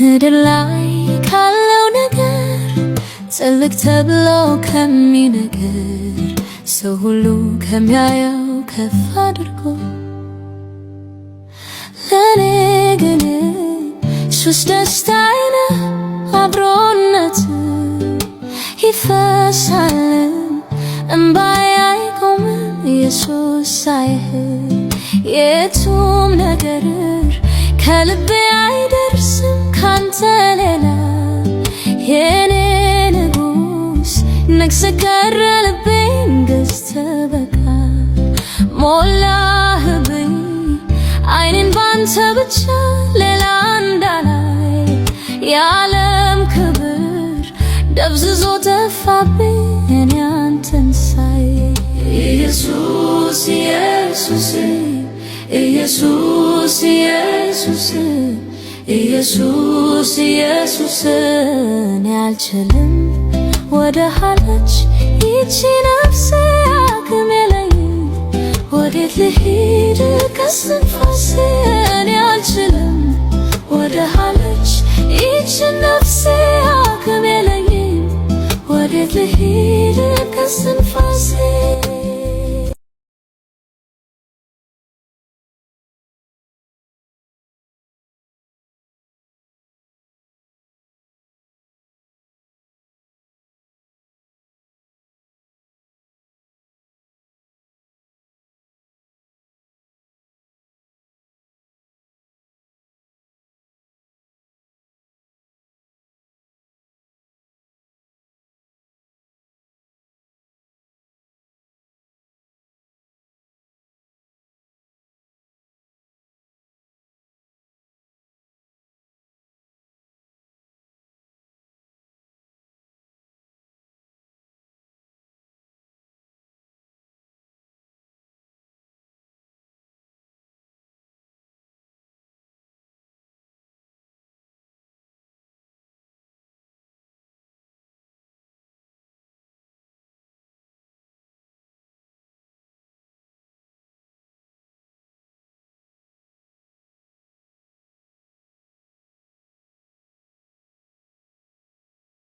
ምድር ላይ ካለው ነገር ትልቅ ተብሎ ከሚነገር ሰው ሁሉ ከሚያየው ከፍ አድርጎ ለኔ ግን ኢየሱስ ደስታዬ ነው። አብሮነት ይፈሳል እምባዬ አይቆምም ኢየሱስ ሳይህ የቱም ነገር ከልቤ አይደርስም ካንተ ሌላ የኔ ንጉስ ነግሰህ ቀረ ልቤን ገዝተህ በቃ ሞላህብኝ አይኔን ባንተ ብቻ ሌላ እንዳላይ የዓለም ክብር ደብዝዞ ጠፋብኝ አንተን ሳይ ኢየሱስ ኢየሱስ ኢየሱስ ኢየሱስ ኢየሱስ ኢየሱስ እኔ አልችልም ወደ ኋላች ይቺ ነፍሴ አቅም የለኝም ወዴት ልሂድ ከስንፋሴ እኔ አልችልም ወደ ኋላች ይቺ ነፍሴ አቅም የለኝም ወዴት ልሂድ ከስንፋሴ